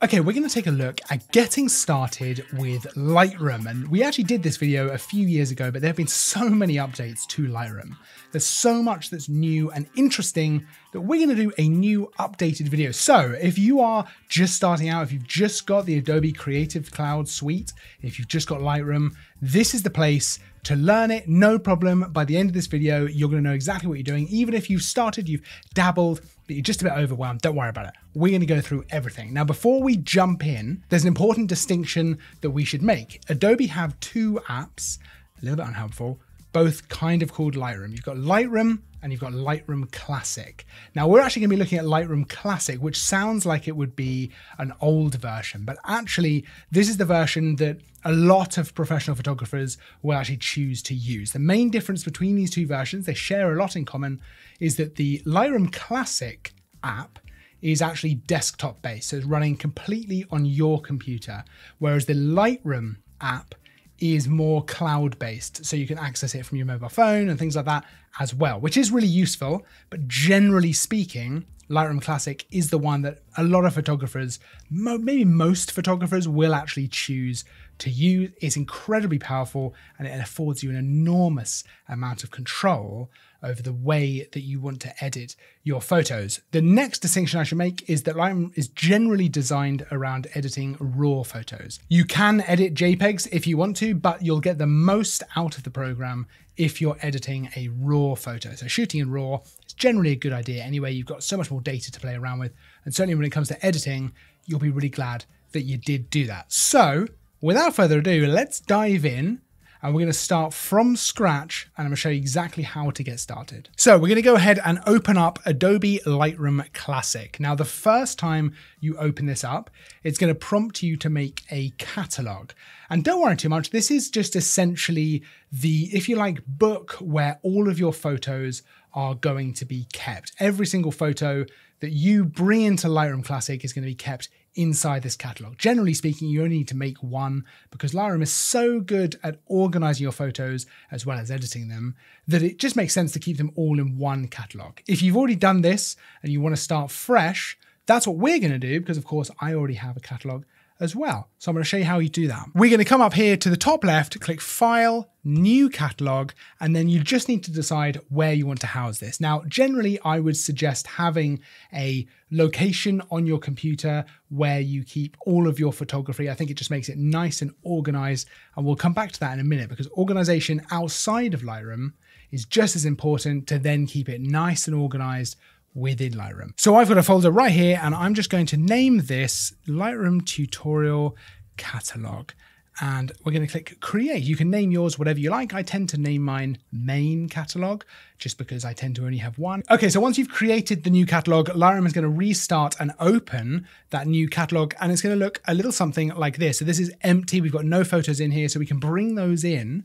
Okay, we're going to take a look at getting started with Lightroom. And we actually did this video a few years ago, but there have been so many updates to Lightroom. There's so much that's new and interesting that we're going to do a new updated video. So if you are just starting out, if you've just got the Adobe Creative Cloud suite, if you've just got Lightroom, this is the place to learn it, no problem. By the end of this video, you're going to know exactly what you're doing. Even if you've started, you've dabbled, but you're just a bit overwhelmed, don't worry about it. We're going to go through everything. Now, before we jump in, there's an important distinction that we should make. Adobe have two apps, a little bit unhelpful, both kind of called Lightroom. You've got Lightroom and you've got Lightroom Classic. Now, we're actually going to be looking at Lightroom Classic, which sounds like it would be an old version, but actually, this is the version that a lot of professional photographers will actually choose to use. The main difference between these two versions, they share a lot in common, is that the Lightroom Classic app is actually desktop based, so it's running completely on your computer, whereas the Lightroom app is more cloud-based, so you can access it from your mobile phone and things like that as well, which is really useful. But generally speaking, Lightroom Classic is the one that a lot of photographers, maybe most photographers, will actually choose to use. It's incredibly powerful and it affords you an enormous amount of control over the way that you want to edit your photos. The next distinction I should make is that Lightroom is generally designed around editing raw photos. You can edit JPEGs if you want to, but you'll get the most out of the program if you're editing a raw photo. So shooting in RAW is generally a good idea anyway. You've got so much more data to play around with. And certainly when it comes to editing, you'll be really glad that you did do that. So without further ado, let's dive in. And we're going to start from scratch and I'm going to show you exactly how to get started. So we're going to go ahead and open up Adobe Lightroom Classic. Now, the first time you open this up, it's going to prompt you to make a catalog. And don't worry too much. This is just essentially the, if you like, book where all of your photos are going to be kept. Every single photo that you bring into Lightroom Classic is going to be kept inside this catalog. Generally speaking, you only need to make one because Lightroom is so good at organizing your photos as well as editing them that it just makes sense to keep them all in one catalog. If you've already done this and you want to start fresh, that's what we're going to do because of course I already have a catalog as well. So I'm going to show you how you do that. We're going to come up here to the top left, click File, New Catalog, and then you just need to decide where you want to house this. Now, generally, I would suggest having a location on your computer where you keep all of your photography. I think it just makes it nice and organized, and we'll come back to that in a minute because organization outside of Lightroom is just as important to then keep it nice and organized within Lightroom. So I've got a folder right here and I'm just going to name this Lightroom Tutorial Catalog. And we're going to click Create. You can name yours whatever you like. I tend to name mine Main Catalog just because I tend to only have one. Okay, so once you've created the new catalog, Lightroom is going to restart and open that new catalog and it's going to look a little something like this. So this is empty. We've got no photos in here, so we can bring those in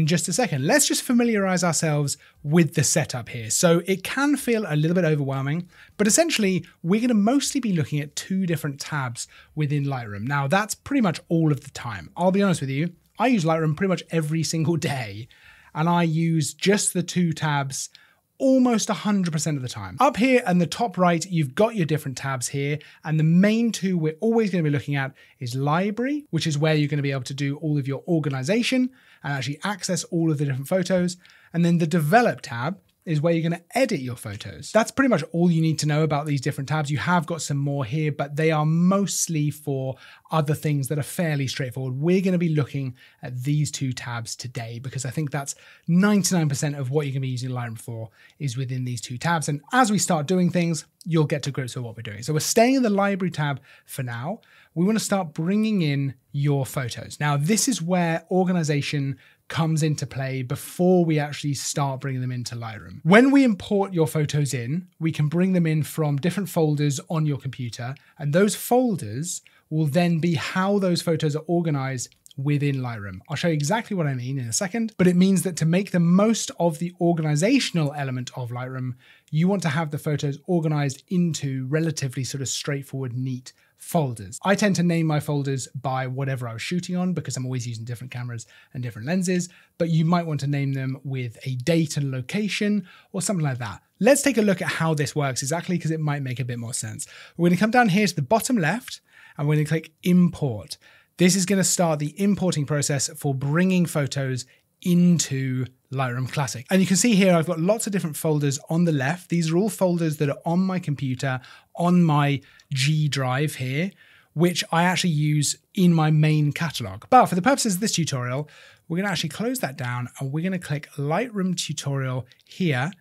just a second. Let's just familiarize ourselves with the setup here. So it can feel a little bit overwhelming, but essentially we're going to mostly be looking at two different tabs within Lightroom. Now that's pretty much all of the time. I'll be honest with you, I use Lightroom pretty much every single day and I use just the two tabs almost 100% of the time. Up here in the top right, you've got your different tabs here. And the main two we're always going to be looking at is Library, which is where you're going to be able to do all of your organization and actually access all of the different photos. And then the Develop tab is where you're going to edit your photos. That's pretty much all you need to know about these different tabs. You have got some more here, but they are mostly for other things that are fairly straightforward. We're going to be looking at these two tabs today because I think that's 99% of what you're going to be using Lightroom for is within these two tabs. And as we start doing things, you'll get to grips with what we're doing. So we're staying in the Library tab for now. We want to start bringing in your photos. Now, this is where organization comes into play before we actually start bringing them into Lightroom. When we import your photos in, we can bring them in from different folders on your computer, and those folders will then be how those photos are organized within Lightroom. I'll show you exactly what I mean in a second, but it means that to make the most of the organizational element of Lightroom, you want to have the photos organized into relatively sort of straightforward, neat folders. I tend to name my folders by whatever I was shooting on because I'm always using different cameras and different lenses, but you might want to name them with a date and location or something like that. Let's take a look at how this works exactly because it might make a bit more sense. We're going to come down here to the bottom left and we're going to click import. This is going to start the importing process for bringing photos into Lightroom Classic. And you can see here I've got lots of different folders on the left. These are all folders that are on my computer, on my G drive here, which I actually use in my main catalog. But for the purposes of this tutorial, we're going to actually close that down and we're going to click Lightroom Tutorial here.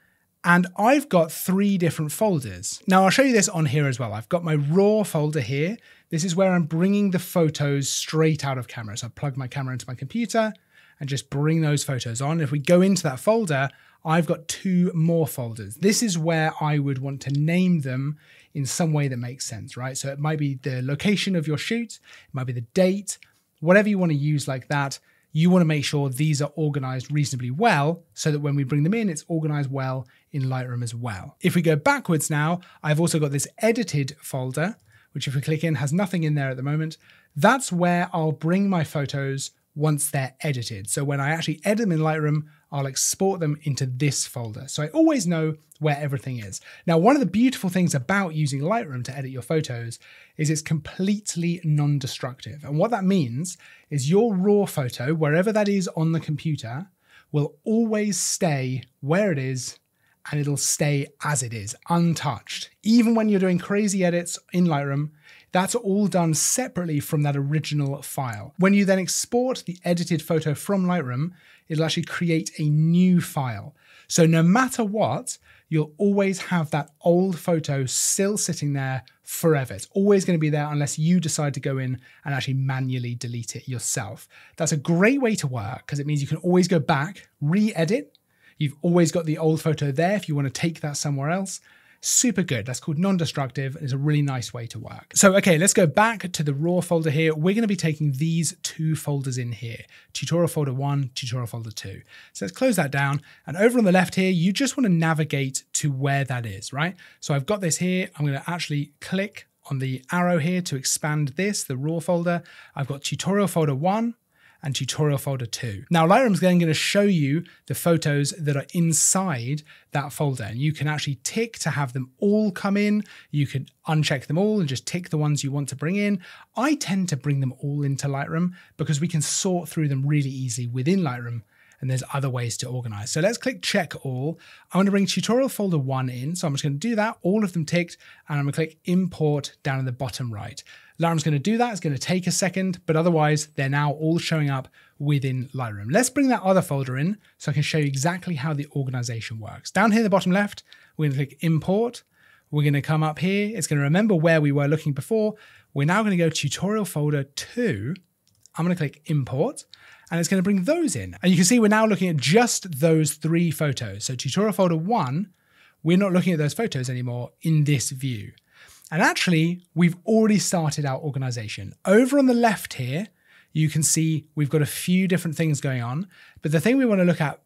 And I've got 3 different folders. Now I'll show you this on here as well. I've got my raw folder here. This is where I'm bringing the photos straight out of camera. So I plug my camera into my computer and just bring those photos on. If we go into that folder, I've got 2 more folders. This is where I would want to name them in some way that makes sense, right? So it might be the location of your shoot, it might be the date, whatever you want to use like that. You want to make sure these are organized reasonably well so that when we bring them in, it's organized well in Lightroom as well. If we go backwards now, I've also got this edited folder, which if we click in has nothing in there at the moment. That's where I'll bring my photos once they're edited. So when I actually edit them in Lightroom, I'll export them into this folder. So I always know where everything is. Now, one of the beautiful things about using Lightroom to edit your photos is it's completely non-destructive. And what that means is your raw photo, wherever that is on the computer, will always stay where it is and it'll stay as it is, untouched. Even when you're doing crazy edits in Lightroom, that's all done separately from that original file. When you then export the edited photo from Lightroom, it'll actually create a new file. So no matter what, you'll always have that old photo still sitting there forever. It's always going to be there unless you decide to go in and actually manually delete it yourself. That's a great way to work because it means you can always go back, re-edit. You've always got the old photo there if you want to take that somewhere else. Super good. That's called non-destructive. It's a really nice way to work. So, okay, let's go back to the raw folder here. We're going to be taking these 2 folders in here, tutorial folder 1, tutorial folder 2. So let's close that down. And over on the left here, you just want to navigate to where that is, right? So I've got this here. I'm going to actually click on the arrow here to expand this, the raw folder. I've got tutorial folder 1. And tutorial folder 2. Now Lightroom's then going to show you the photos that are inside that folder, and you can actually tick to have them all come in. You can uncheck them all and just tick the ones you want to bring in. I tend to bring them all into Lightroom because we can sort through them really easily within Lightroom, and there's other ways to organize. So let's click check all. I'm going to bring tutorial folder 1 in. So I'm just going to do that, all of them ticked, and I'm going to click import down in the bottom right. Lightroom's going to do that. It's going to take a second, but otherwise they're now all showing up within Lightroom. Let's bring that other folder in so I can show you exactly how the organization works. Down here in the bottom left, we're going to click import. We're going to come up here. It's going to remember where we were looking before. We're now going to go tutorial folder 2. I'm going to click import and it's going to bring those in. And you can see we're now looking at just those 3 photos. So tutorial folder 1, we're not looking at those photos anymore in this view. And actually, we've already started our organization. Over on the left here, you can see we've got a few different things going on. But the thing we want to look at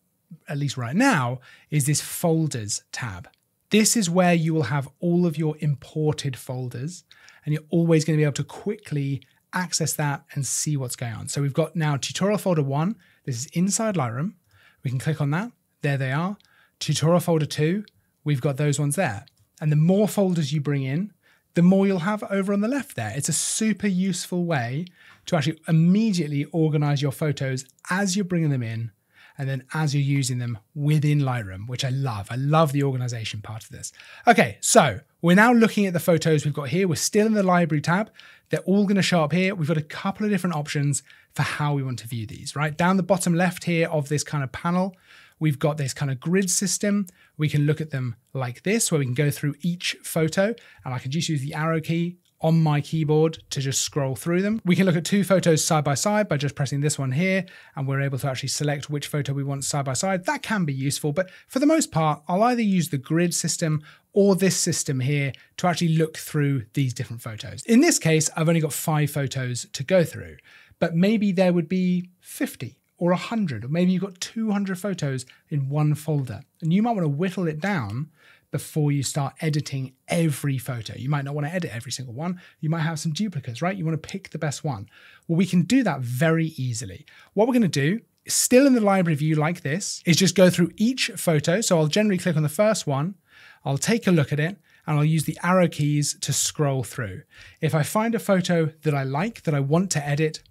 least right now, is this folders tab. This is where you will have all of your imported folders, and you're always going to be able to quickly access that and see what's going on. So we've got now tutorial folder 1. This is inside Lightroom. We can click on that. There they are. Tutorial folder 2, we've got those ones there. And the more folders you bring in, the more you'll have over on the left there. It's a super useful way to actually immediately organize your photos as you're bringing them in, and then as you're using them within Lightroom, which I love. I love the organization part of this. Okay, so we're now looking at the photos we've got here. We're still in the library tab. They're all going to show up here. We've got a couple of different options for how we want to view these, right? Down the bottom left here of this kind of panel, we've got this kind of grid system. We can look at them like this, where we can go through each photo, and I can just use the arrow key on my keyboard to just scroll through them. We can look at 2 photos side by side by just pressing this one here, and we're able to actually select which photo we want side by side. That can be useful, but for the most part, I'll either use the grid system or this system here to actually look through these different photos. In this case, I've only got 5 photos to go through, but maybe there would be 50 or 100, or maybe you've got 200 photos in one folder, and you might want to whittle it down before you start editing every photo. You might not want to edit every single one. You might have some duplicates, right? You want to pick the best one. Well, we can do that very easily. What we're going to do, still in the library view like this, is just go through each photo. So I'll generally click on the first one, I'll take a look at it, and I'll use the arrow keys to scroll through. If I find a photo that I like, that I want to edit,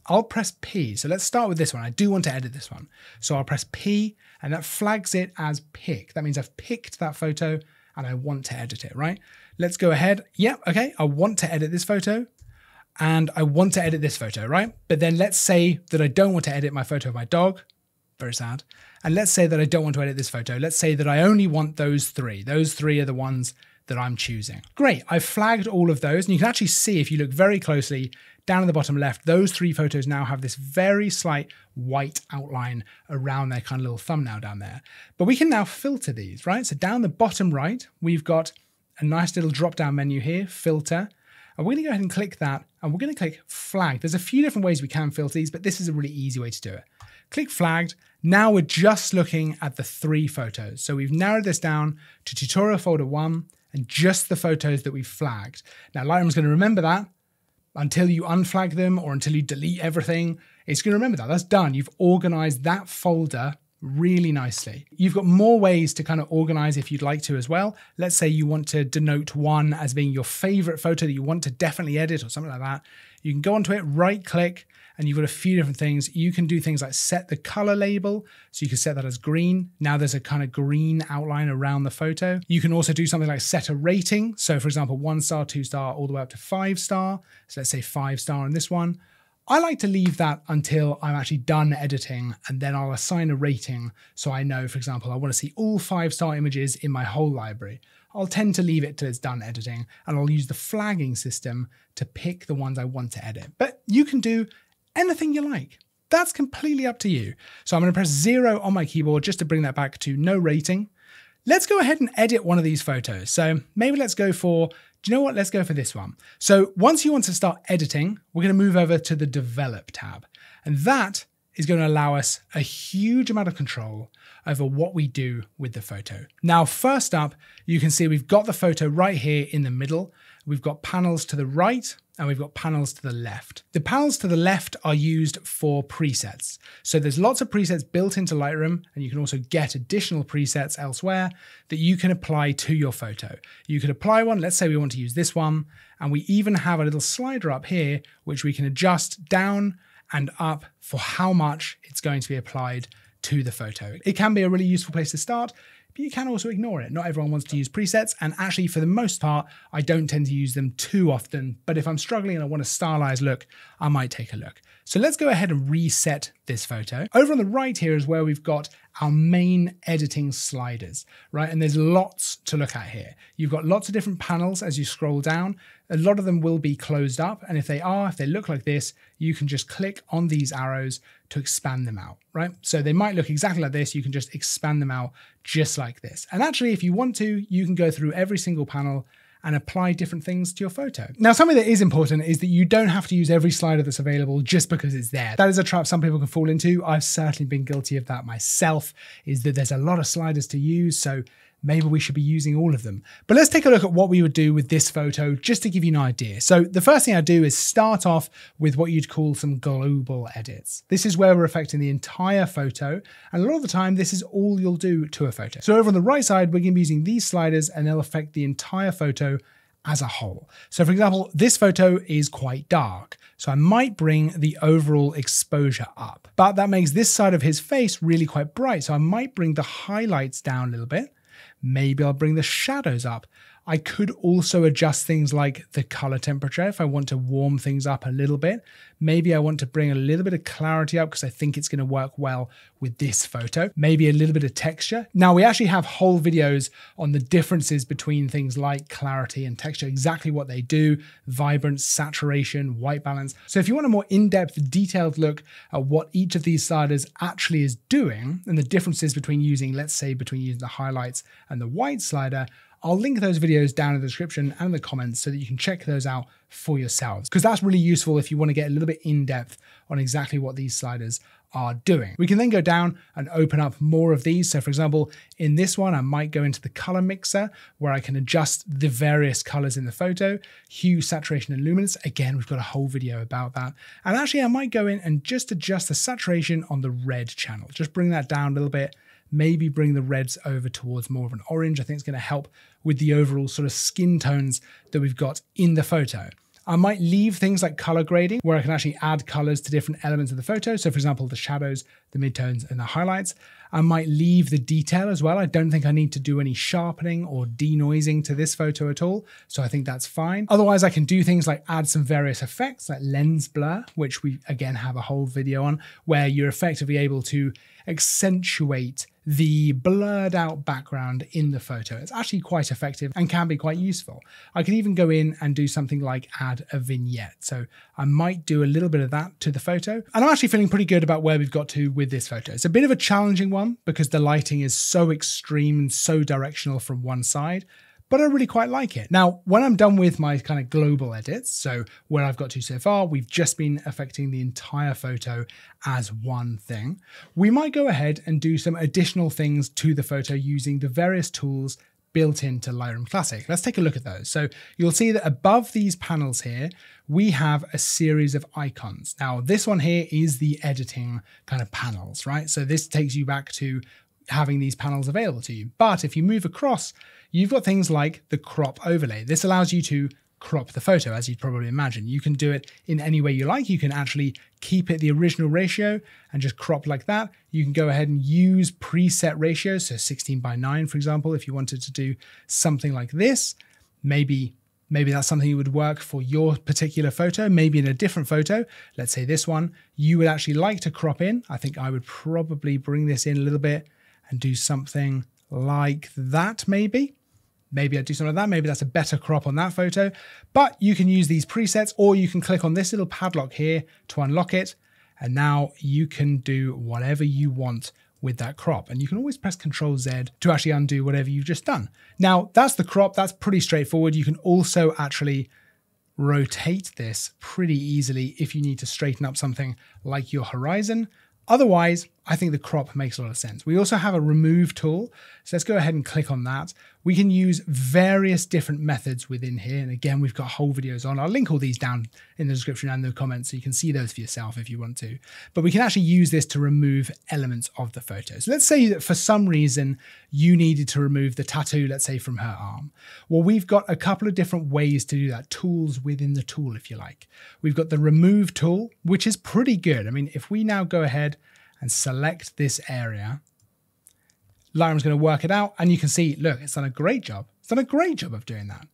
I'll press P. So let's start with this one. I do want to edit this one. So I'll press P and that flags it as pick. That means I've picked that photo and I want to edit it, right? Let's go ahead. Yeah, okay, I want to edit this photo and I want to edit this photo, right? But then let's say that I don't want to edit my photo of my dog. Very sad. And let's say that I don't want to edit this photo. Let's say that I only want those three. Those three are the ones that I'm choosing. Great, I've flagged all of those. And you can actually see, if you look very closely, down in the bottom left, those three photos now have this very slight white outline around their kind of little thumbnail down there. But we can now filter these, right? So down the bottom right, we've got a nice little drop-down menu here, filter. And we're gonna go ahead and click that, and we're gonna click flag. There's a few different ways we can filter these, but this is a really easy way to do it. Click flagged. Now we're just looking at the three photos. So we've narrowed this down to tutorial folder 1 and just the photos that we've flagged. Now Lightroom's going to remember that until you unflag them or until you delete everything. It's going to remember that. That's done. You've organized that folder really nicely. You've got more ways to kind of organize if you'd like to as well. Let's say you want to denote one as being your favorite photo that you want to definitely edit or something like that. You can go onto it, right click, and you've got a few different things. You can do things like set the color label. So you can set that as green. Now there's a kind of green outline around the photo. You can also do something like set a rating. So for example, 1 star, 2 star, all the way up to 5 star. So let's say 5 star on this one. I like to leave that until I'm actually done editing, and then I'll assign a rating. So I know, for example, I want to see all 5-star images in my whole library. I'll tend to leave it till it's done editing, and I'll use the flagging system to pick the ones I want to edit. But you can do anything you like. That's completely up to you. So I'm going to press 0 on my keyboard just to bring that back to no rating. Let's go ahead and edit one of these photos. So maybe let's go for, do you know what? Let's go for this one. So once you want to start editing, we're going to move over to the Develop tab. And that is going to allow us a huge amount of control over what we do with the photo. Now, first up, you can see we've got the photo right here in the middle. We've got panels to the right and we've got panels to the left. The panels to the left are used for presets. So there's lots of presets built into Lightroom, and you can also get additional presets elsewhere that you can apply to your photo. You could apply one, let's say we want to use this one, and we even have a little slider up here, which we can adjust down and up for how much it's going to be applied to the photo. It can be a really useful place to start, but you can also ignore it. Not everyone wants to use presets, and actually for the most part, I don't tend to use them too often, but if I'm struggling and I want a stylized look, I might take a look. So let's go ahead and reset this photo. Over on the right here is where we've got our main editing sliders, right? And there's lots to look at here. You've got lots of different panels as you scroll down. A lot of them will be closed up, and if they look like this, you can just click on these arrows to expand them out, right? So they might look exactly like this. You can just expand them out just like this. And actually, if you want to, you can go through every single panel and apply different things to your photo. Now, something that is important is that you don't have to use every slider that's available just because it's there. That is a trap some people can fall into. I've certainly been guilty of that myself, is that there's a lot of sliders to use, so maybe we should be using all of them. But let's take a look at what we would do with this photo, just to give you an idea. So the first thing I do is start off with what you'd call some global edits. This is where we're affecting the entire photo. And a lot of the time, this is all you'll do to a photo. So over on the right side, we're going to be using these sliders, and they'll affect the entire photo as a whole. So for example, this photo is quite dark, so I might bring the overall exposure up, but that makes this side of his face really quite bright. So I might bring the highlights down a little bit. Maybe I'll bring the shadows up. I could also adjust things like the color temperature if I want to warm things up a little bit. Maybe I want to bring a little bit of clarity up because I think it's going to work well with this photo. Maybe a little bit of texture. Now, we actually have whole videos on the differences between things like clarity and texture, exactly what they do, vibrance, saturation, white balance. So if you want a more in-depth, detailed look at what each of these sliders actually is doing and the differences between using, let's say, between using the highlights and the white slider, I'll link those videos down in the description and in the comments so that you can check those out for yourselves, because that's really useful if you want to get a little bit in depth on exactly what these sliders are doing. We can then go down and open up more of these. So for example, in this one, I might go into the color mixer where I can adjust the various colors in the photo, hue, saturation, and luminance. Again, we've got a whole video about that. And actually I might go in and just adjust the saturation on the red channel. Just bring that down a little bit. Maybe bring the reds over towards more of an orange. I think it's going to help with the overall sort of skin tones that we've got in the photo. I might leave things like color grading, where I can actually add colors to different elements of the photo. So for example, the shadows, the midtones, and the highlights. I might leave the detail as well. I don't think I need to do any sharpening or denoising to this photo at all. So I think that's fine. Otherwise, I can do things like add some various effects like lens blur, which we again have a whole video on, where you're effectively able to accentuate the blurred out background in the photo. It's actually quite effective and can be quite useful. I can even go in and do something like add a vignette. So I might do a little bit of that to the photo. And I'm actually feeling pretty good about where we've got to with this photo. It's a bit of a challenging one because the lighting is so extreme and so directional from one side, but I really quite like it. Now, when I'm done with my kind of global edits, so where I've got to so far, we've just been affecting the entire photo as one thing. We might go ahead and do some additional things to the photo using the various tools built into Lightroom Classic. Let's take a look at those. So you'll see that above these panels here, we have a series of icons. Now, this one here is the editing kind of panels, right? So this takes you back to having these panels available to you. But if you move across, you've got things like the crop overlay. This allows you to crop the photo, as you'd probably imagine. You can do it in any way you like. You can actually keep it the original ratio and just crop like that. You can go ahead and use preset ratios, so 16:9, for example, if you wanted to do something like this. Maybe that's something that would work for your particular photo. Maybe in a different photo, let's say this one, you would actually like to crop in. I think I would probably bring this in a little bit and do something like that, maybe. Maybe I'd do something like that. Maybe that's a better crop on that photo. But you can use these presets, or you can click on this little padlock here to unlock it. And now you can do whatever you want with that crop. And you can always press Ctrl Z to actually undo whatever you've just done. Now, that's the crop. That's pretty straightforward. You can also actually rotate this pretty easily if you need to straighten up something like your horizon. Otherwise, I think the crop makes a lot of sense. We also have a remove tool. So let's go ahead and click on that. We can use various different methods within here. And again, we've got whole videos on. I'll link all these down in the description and the comments so you can see those for yourself if you want to. But we can actually use this to remove elements of the photo. So let's say that for some reason you needed to remove the tattoo, let's say from her arm. Well, we've got a couple of different ways to do that, tools within the tool, if you like. We've got the remove tool, which is pretty good. I mean, if we now go ahead and select this area, Lightroom's going to work it out, and you can see, look, it's done a great job. It's done a great job of doing that.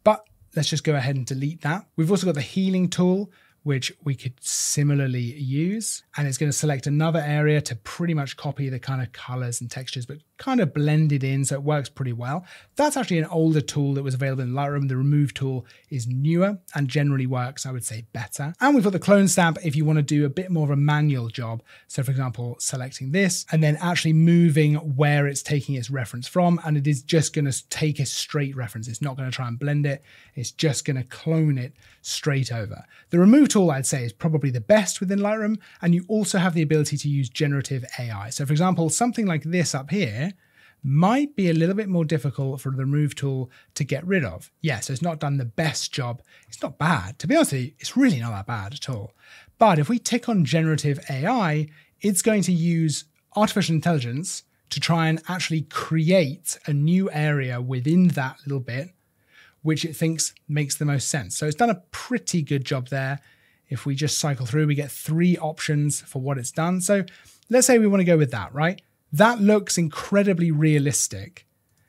But let's just go ahead and delete that. We've also got the healing tool, which we could similarly use. And it's going to select another area to pretty much copy the kind of colors and textures, but kind of blend it in, so it works pretty well. That's actually an older tool that was available in Lightroom. The remove tool is newer and generally works, I would say, better. And we've got the clone stamp if you want to do a bit more of a manual job. So for example, selecting this and then actually moving where it's taking its reference from, and it is just going to take a straight reference. It's not going to try and blend it. It's just going to clone it straight over. The remove tool, I'd say, is probably the best within Lightroom, and you also have the ability to use generative AI. So for example, something like this up here might be a little bit more difficult for the remove tool to get rid of. Yeah, so it's not done the best job. It's not bad. To be honest with you, it's really not that bad at all. But if we tick on generative AI, it's going to use artificial intelligence to try and actually create a new area within that little bit, which it thinks makes the most sense. So it's done a pretty good job there. If we just cycle through, we get 3 options for what it's done. So let's say we want to go with that, right? That looks incredibly realistic.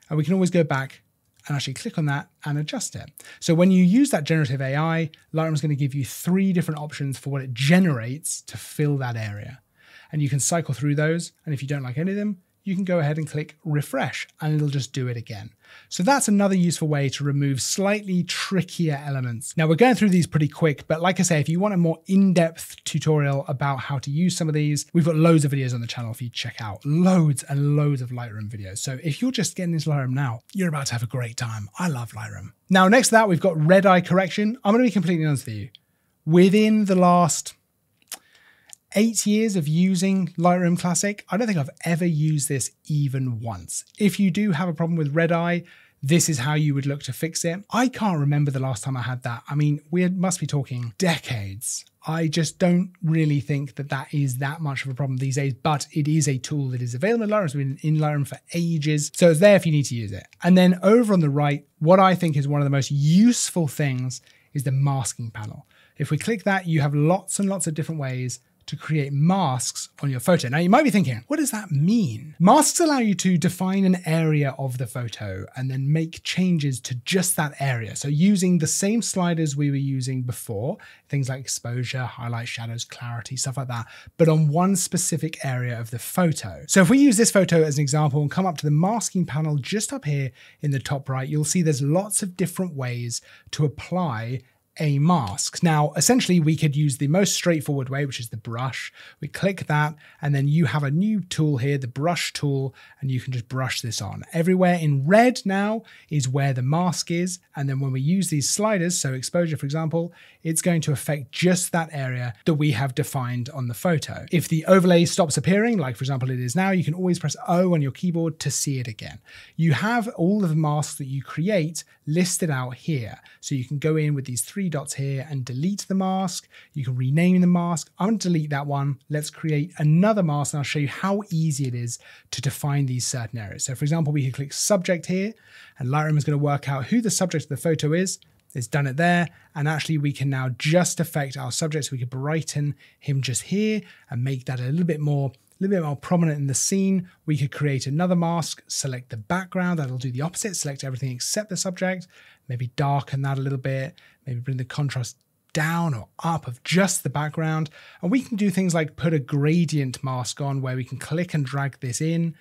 And we can always go back and actually click on that and adjust it. So when you use that generative AI, Lightroom is going to give you 3 different options for what it generates to fill that area. And you can cycle through those. And if you don't like any of them, you can go ahead and click refresh and it'll just do it again. So that's another useful way to remove slightly trickier elements. Now we're going through these pretty quick, but like I say, if you want a more in-depth tutorial about how to use some of these, we've got loads of videos on the channel for you to check out. Loads and loads of Lightroom videos. So if you're just getting into Lightroom now, you're about to have a great time. I love Lightroom. Now next to that, we've got red eye correction. I'm going to be completely honest with you. Within the last 8 years of using Lightroom Classic, I don't think I've ever used this even once. If you do have a problem with red eye, this is how you would look to fix it. I can't remember the last time I had that. I mean, we must be talking decades. I just don't really think that that is that much of a problem these days, but it is a tool that is available in Lightroom. It's been in Lightroom for ages. So it's there if you need to use it. And then over on the right, what I think is one of the most useful things is the masking panel. If we click that, you have lots and lots of different ways to create masks on your photo. Now you might be thinking, what does that mean? Masks allow you to define an area of the photo and then make changes to just that area. So using the same sliders we were using before, things like exposure, highlight, shadows, clarity, stuff like that, but on one specific area of the photo. So if we use this photo as an example and come up to the masking panel just up here in the top right, you'll see there's lots of different ways to apply a mask. Now, essentially, we could use the most straightforward way, which is the brush. We click that, and then you have a new tool here, the brush tool, and you can just brush this on. Everywhere in red now is where the mask is, and then when we use these sliders, so exposure, for example, it's going to affect just that area that we have defined on the photo. If the overlay stops appearing, like for example it is now, you can always press O on your keyboard to see it again. You have all of the masks that you create listed out here. So you can go in with these three dots here and delete the mask. You can rename the mask. I'm going to delete that one. Let's create another mask and I'll show you how easy it is to define these certain areas. So for example, we can click subject here and Lightroom is going to work out who the subject of the photo is. It's done it there. And actually we can now just affect our subject. So we can brighten him just here and make that a little bit more prominent in the scene. We could create another mask, select the background, that'll do the opposite, select everything except the subject, maybe darken that a little bit, maybe bring the contrast down or up of just the background. And we can do things like put a gradient mask on where we can click and drag this in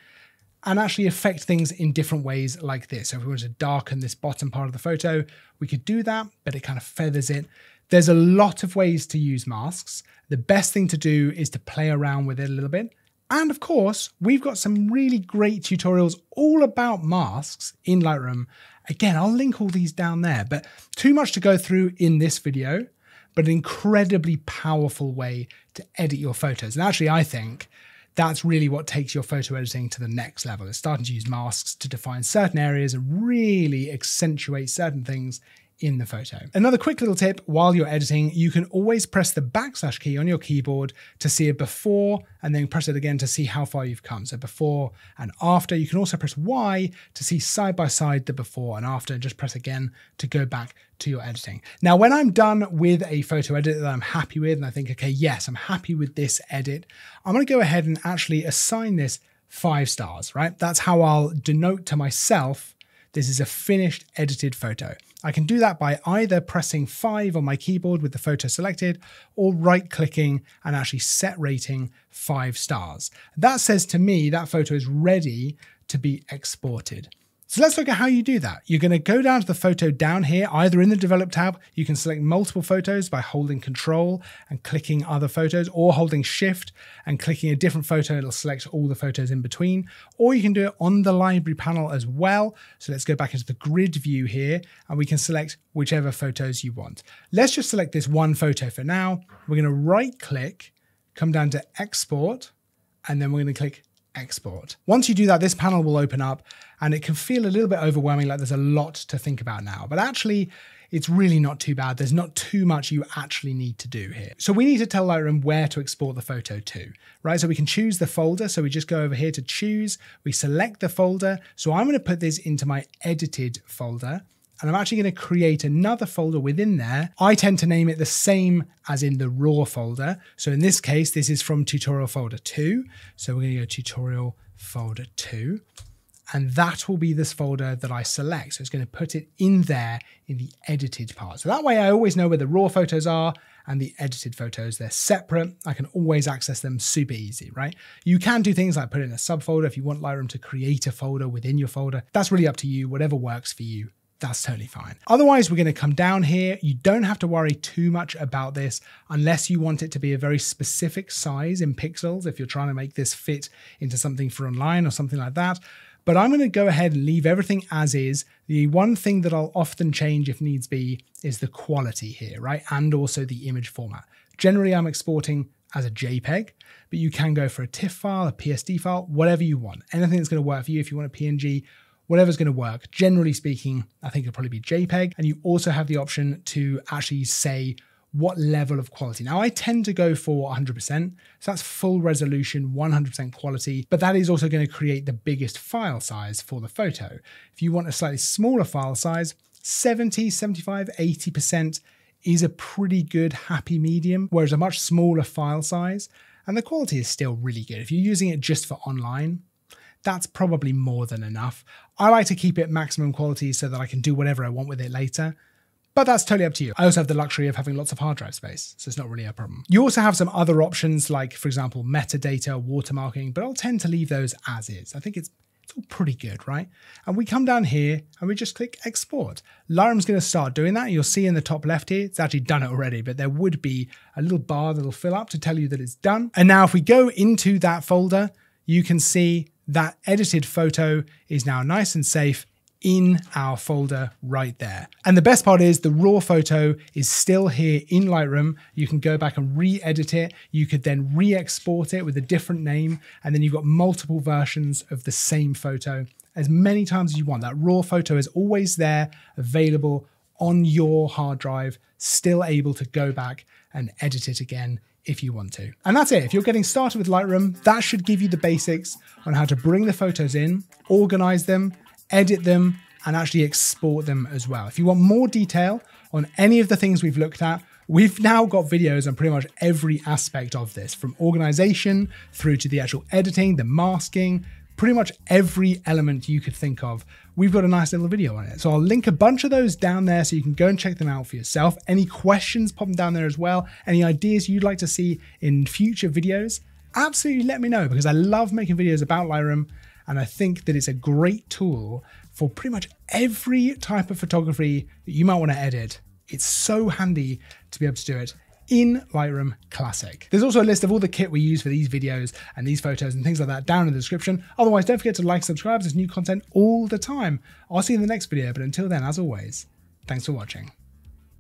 and actually affect things in different ways like this. So if we want to darken this bottom part of the photo, we could do that, but it kind of feathers it. There's a lot of ways to use masks. The best thing to do is to play around with it a little bit. And of course, we've got some really great tutorials all about masks in Lightroom. Again, I'll link all these down there, but too much to go through in this video, but an incredibly powerful way to edit your photos. And actually, I think that's really what takes your photo editing to the next level. It's starting to use masks to define certain areas and really accentuate certain things in the photo. Another quick little tip while you're editing, you can always press the backslash key on your keyboard to see a before and then press it again to see how far you've come. So before and after. You can also press Y to see side by side the before and after, and just press again to go back to your editing. Now, when I'm done with a photo edit that I'm happy with and I think, okay, yes, I'm happy with this edit, I'm going to go ahead and actually assign this 5 stars, right? That's how I'll denote to myself this is a finished edited photo. I can do that by either pressing 5 on my keyboard with the photo selected or right-clicking and actually set rating 5 stars. That says to me that photo is ready to be exported. So let's look at how you do that. You're going to go down to the photo down here, either in the Develop tab, you can select multiple photos by holding Control and clicking other photos, or holding Shift and clicking a different photo, it'll select all the photos in between, or you can do it on the library panel as well. So let's go back into the grid view here and we can select whichever photos you want. Let's just select this one photo for now. We're going to right click, come down to Export, and then we're going to click Export. Once you do that, this panel will open up and it can feel a little bit overwhelming, like there's a lot to think about now, but actually it's really not too bad. There's not too much you actually need to do here. So we need to tell Lightroom where to export the photo to, right? So we can choose the folder. So we just go over here to choose, we select the folder. So I'm going to put this into my edited folder. And I'm actually going to create another folder within there. I tend to name it the same as in the raw folder. So in this case, this is from tutorial folder 2. So we're going to go tutorial folder 2. And that will be this folder that I select. So it's going to put it in there in the edited part. So that way I always know where the raw photos are and the edited photos. They're separate. I can always access them super easy, right? You can do things like put it in a subfolder if you want Lightroom to create a folder within your folder. That's really up to you, whatever works for you. That's totally fine. Otherwise, we're going to come down here. You don't have to worry too much about this unless you want it to be a very specific size in pixels, if you're trying to make this fit into something for online or something like that. But I'm going to go ahead and leave everything as is. The one thing that I'll often change if needs be is the quality here, right? And also the image format. Generally, I'm exporting as a JPEG, but you can go for a TIFF file, a PSD file, whatever you want. Anything that's going to work for you. If you want a PNG, whatever's going to work. Generally speaking, I think it'll probably be JPEG. And you also have the option to actually say what level of quality. Now I tend to go for 100%, so that's full resolution, 100% quality, but that is also going to create the biggest file size for the photo. If you want a slightly smaller file size, 70, 75, 80% is a pretty good happy medium, whereas a much smaller file size, and the quality is still really good. If you're using it just for online, that's probably more than enough. I like to keep it maximum quality so that I can do whatever I want with it later. But that's totally up to you. I also have the luxury of having lots of hard drive space, so it's not really a problem. You also have some other options like, for example, metadata, watermarking, but I'll tend to leave those as is. I think it's all pretty good, right? And we come down here and we just click export. Lightroom's going to start doing that. You'll see in the top left here, it's actually done it already, but there would be a little bar that'll fill up to tell you that it's done. And now if we go into that folder, you can see that edited photo is now nice and safe in our folder right there. And the best part is the raw photo is still here in Lightroom. You can go back and re-edit it. You could then re-export it with a different name. And then you've got multiple versions of the same photo as many times as you want. That raw photo is always there, available on your hard drive, still able to go back and edit it again if you want to. And that's it. If you're getting started with Lightroom, that should give you the basics on how to bring the photos in, organize them, edit them, and actually export them as well. If you want more detail on any of the things we've looked at, we've now got videos on pretty much every aspect of this, from organization through to the actual editing, the masking, pretty much every element you could think of. We've got a nice little video on it. So I'll link a bunch of those down there so you can go and check them out for yourself. Any questions, pop them down there as well. Any ideas you'd like to see in future videos, absolutely let me know, because I love making videos about Lightroom. And I think that it's a great tool for pretty much every type of photography that you might want to edit. It's so handy to be able to do it in Lightroom Classic. There's also a list of all the kit we use for these videos and these photos and things like that down in the description. Otherwise, don't forget to like, subscribe. There's new content all the time. I'll see you in the next video, but until then, as always, thanks for watching.